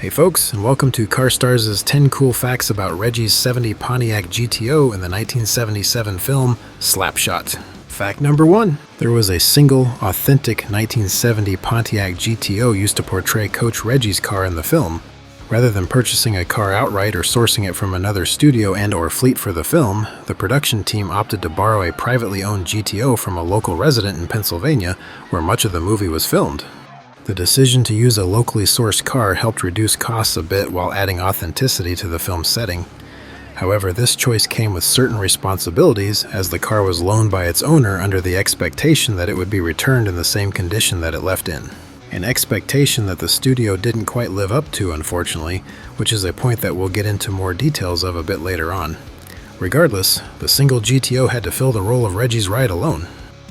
Hey folks, and welcome to CarStarz' 10 cool facts about Reggie's 70 Pontiac GTO in the 1977 film Slapshot. Fact number 1. There was a single, authentic 1970 Pontiac GTO used to portray Coach Reggie's car in the film. Rather than purchasing a car outright or sourcing it from another studio and/or fleet for the film, the production team opted to borrow a privately owned GTO from a local resident in Pennsylvania, where much of the movie was filmed. The decision to use a locally sourced car helped reduce costs a bit while adding authenticity to the film's setting. However, this choice came with certain responsibilities, as the car was loaned by its owner under the expectation that it would be returned in the same condition that it left in. An expectation that the studio didn't quite live up to, unfortunately, which is a point that we'll get into more details of a bit later on. Regardless, the single GTO had to fill the role of Reggie's ride alone.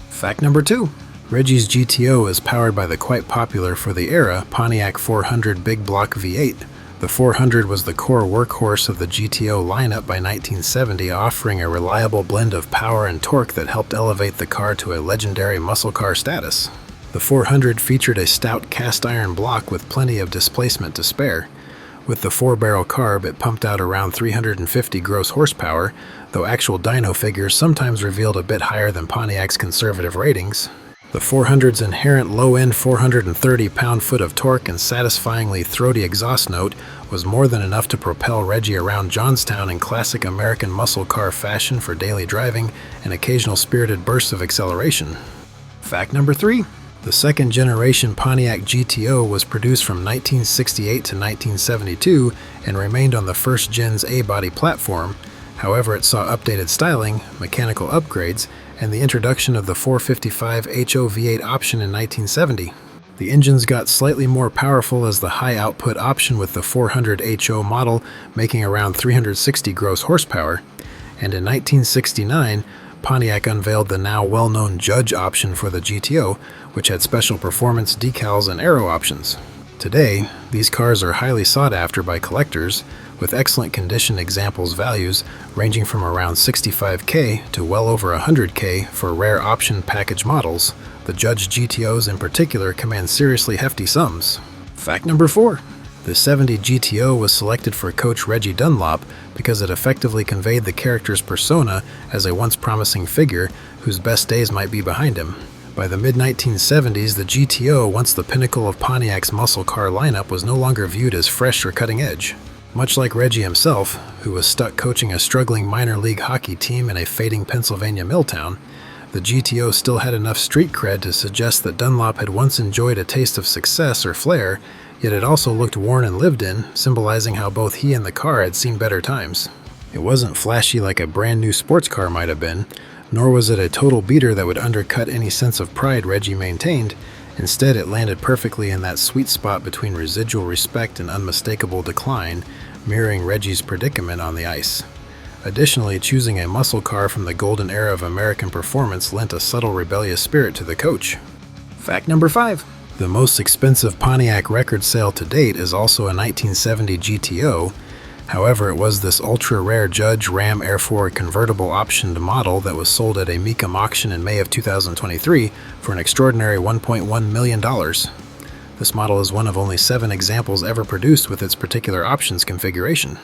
Fact number 2. Reggie's GTO is powered by the quite popular for the era Pontiac 400 Big Block V8. The 400 was the core workhorse of the GTO lineup by 1970, offering a reliable blend of power and torque that helped elevate the car to a legendary muscle car status. The 400 featured a stout cast iron block with plenty of displacement to spare. With the 4-barrel carb, it pumped out around 350 gross horsepower, though actual dyno figures sometimes revealed a bit higher than Pontiac's conservative ratings. The 400's inherent low-end 430 pound-foot of torque and satisfyingly throaty exhaust note was more than enough to propel Reggie around Johnstown in classic American muscle car fashion for daily driving and occasional spirited bursts of acceleration. Fact number 3. The second-generation Pontiac GTO was produced from 1968 to 1972 and remained on the first-gen's A-body platform. However, it saw updated styling, mechanical upgrades, and the introduction of the 455 HO V8 option in 1970. The engines got slightly more powerful as the high-output option with the 400 HO model making around 360 gross horsepower, and in 1969, Pontiac unveiled the now well-known Judge option for the GTO, which had special performance decals and aero options. Today, these cars are highly sought after by collectors, with excellent condition examples values ranging from around $65,000 to well over $100,000 for rare option package models. The Judge GTOs in particular command seriously hefty sums. Fact number 4. The 70 GTO was selected for Coach Reggie Dunlop because it effectively conveyed the character's persona as a once promising figure whose best days might be behind him. By the mid-1970s, the GTO, once the pinnacle of Pontiac's muscle car lineup, was no longer viewed as fresh or cutting edge. Much like Reggie himself, who was stuck coaching a struggling minor league hockey team in a fading Pennsylvania mill town, the GTO still had enough street cred to suggest that Dunlop had once enjoyed a taste of success or flair, yet it also looked worn and lived in, symbolizing how both he and the car had seen better times. It wasn't flashy like a brand new sports car might have been, nor was it a total beater that would undercut any sense of pride Reggie maintained. Instead, it landed perfectly in that sweet spot between residual respect and unmistakable decline, mirroring Reggie's predicament on the ice. Additionally, choosing a muscle car from the golden era of American performance lent a subtle rebellious spirit to the coach. Fact number 5. The most expensive Pontiac record sale to date is also a 1970 GTO. However, it was this ultra-rare Judge Ram Air 4 convertible optioned model that was sold at a Mecum auction in May of 2023 for an extraordinary $1.1 million. This model is one of only 7 examples ever produced with its particular options configuration.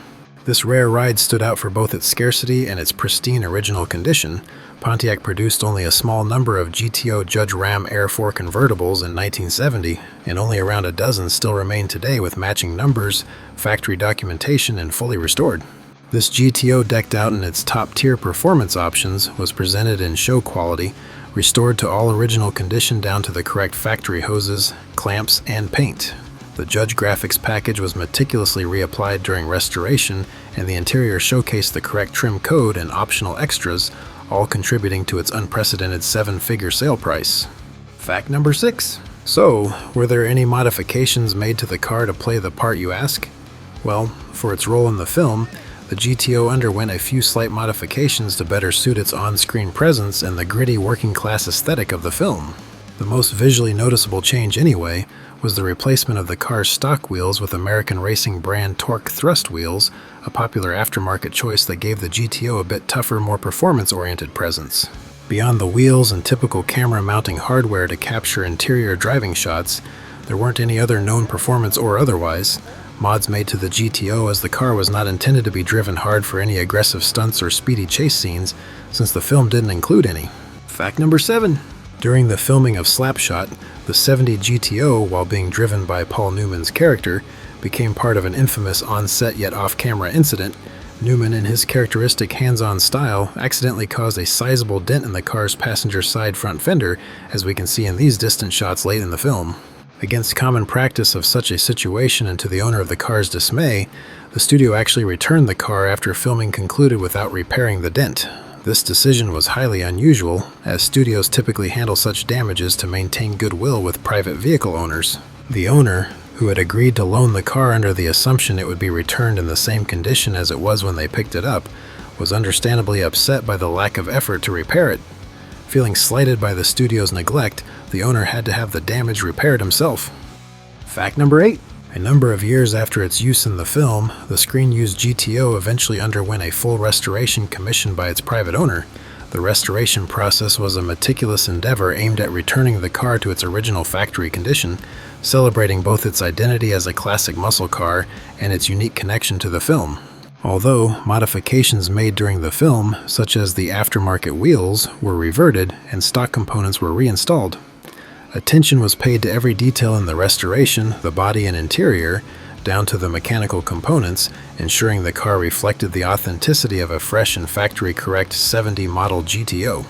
This rare ride stood out for both its scarcity and its pristine original condition. Pontiac produced only a small number of GTO Judge Ram Air 4 convertibles in 1970, and only around a dozen still remain today with matching numbers, factory documentation, and fully restored. This GTO, decked out in its top-tier performance options, was presented in show quality, restored to all original condition down to the correct factory hoses, clamps, and paint. The Judge graphics package was meticulously reapplied during restoration, and the interior showcased the correct trim code and optional extras, all contributing to its unprecedented 7-figure sale price. Fact number 6. So, were there any modifications made to the car to play the part, you ask? Well, for its role in the film, the GTO underwent a few slight modifications to better suit its on-screen presence and the gritty working-class aesthetic of the film. The most visually noticeable change, anyway, was the replacement of the car's stock wheels with American racing brand Torque thrust wheels, a popular aftermarket choice that gave the GTO a bit tougher, more performance-oriented presence. Beyond the wheels and typical camera mounting hardware to capture interior driving shots, there weren't any other known performance or otherwise, mods made to the GTO, as the car was not intended to be driven hard for any aggressive stunts or speedy chase scenes, since the film didn't include any. Fact number 7. During the filming of Slapshot, the 70 GTO, while being driven by Paul Newman's character, became part of an infamous on-set yet off-camera incident. Newman, in his characteristic hands-on style, accidentally caused a sizable dent in the car's passenger side front fender, as we can see in these distant shots late in the film. Against common practice of such a situation and to the owner of the car's dismay, the studio actually returned the car after filming concluded without repairing the dent. This decision was highly unusual, as studios typically handle such damages to maintain goodwill with private vehicle owners. The owner, who had agreed to loan the car under the assumption it would be returned in the same condition as it was when they picked it up, was understandably upset by the lack of effort to repair it. Feeling slighted by the studio's neglect, the owner had to have the damage repaired himself. Fact number 8. A number of years after its use in the film, the screen-used GTO eventually underwent a full restoration commissioned by its private owner. The restoration process was a meticulous endeavor aimed at returning the car to its original factory condition, celebrating both its identity as a classic muscle car and its unique connection to the film. Although modifications made during the film, such as the aftermarket wheels, were reverted and stock components were reinstalled. Attention was paid to every detail in the restoration, the body and interior, down to the mechanical components, ensuring the car reflected the authenticity of a fresh and factory-correct 70 model GTO.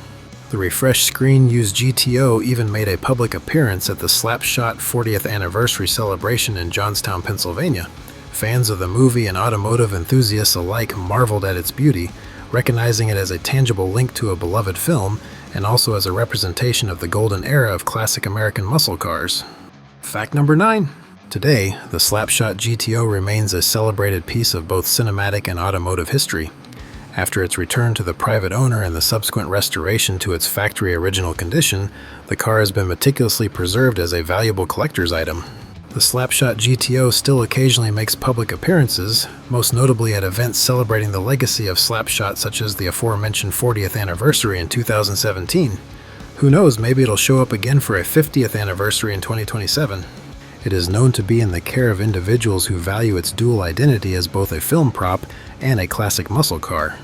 The refreshed screen-used GTO even made a public appearance at the Slapshot 40th anniversary celebration in Johnstown, Pennsylvania. Fans of the movie and automotive enthusiasts alike marveled at its beauty, recognizing it as a tangible link to a beloved film and also as a representation of the golden era of classic American muscle cars. Fact number 9. Today, the Slapshot GTO remains a celebrated piece of both cinematic and automotive history. After its return to the private owner and the subsequent restoration to its factory original condition, the car has been meticulously preserved as a valuable collector's item. The Slapshot GTO still occasionally makes public appearances, most notably at events celebrating the legacy of Slapshot, such as the aforementioned 40th anniversary in 2017. Who knows, maybe it'll show up again for a 50th anniversary in 2027. It is known to be in the care of individuals who value its dual identity as both a film prop and a classic muscle car.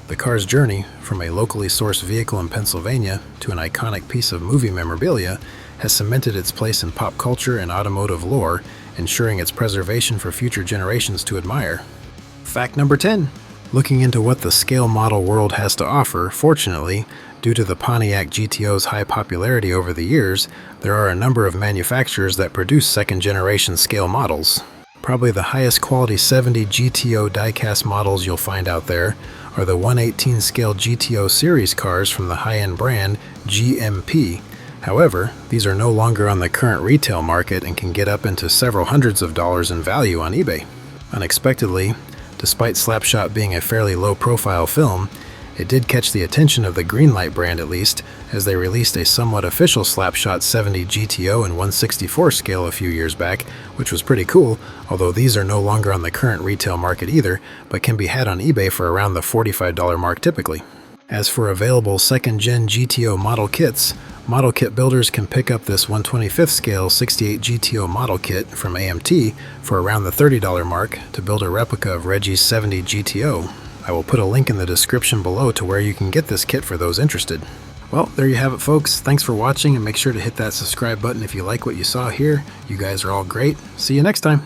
The car's journey, from a locally sourced vehicle in Pennsylvania to an iconic piece of movie memorabilia, has cemented its place in pop culture and automotive lore, ensuring its preservation for future generations to admire. Fact number 10. Looking into what the scale model world has to offer, fortunately, due to the Pontiac GTO's high popularity over the years, there are a number of manufacturers that produce second-generation scale models. Probably the highest quality 70 GTO diecast models you'll find out there are the 1/18 scale GTO series cars from the high-end brand GMP. However, these are no longer on the current retail market and can get up into several hundreds of dollars in value on eBay. Unexpectedly, despite Slapshot being a fairly low-profile film, it did catch the attention of the Greenlight brand at least, as they released a somewhat official Slapshot 70 GTO in 1/64 scale a few years back, which was pretty cool, although these are no longer on the current retail market either, but can be had on eBay for around the $45 mark typically. As for available second-gen GTO model kits, model kit builders can pick up this 1/25th scale 68 GTO model kit from AMT for around the $30 mark to build a replica of Reggie's 70 GTO. I will put a link in the description below to where you can get this kit for those interested. Well, there you have it, folks. Thanks for watching, and make sure to hit that subscribe button if you like what you saw here. You guys are all great. See you next time.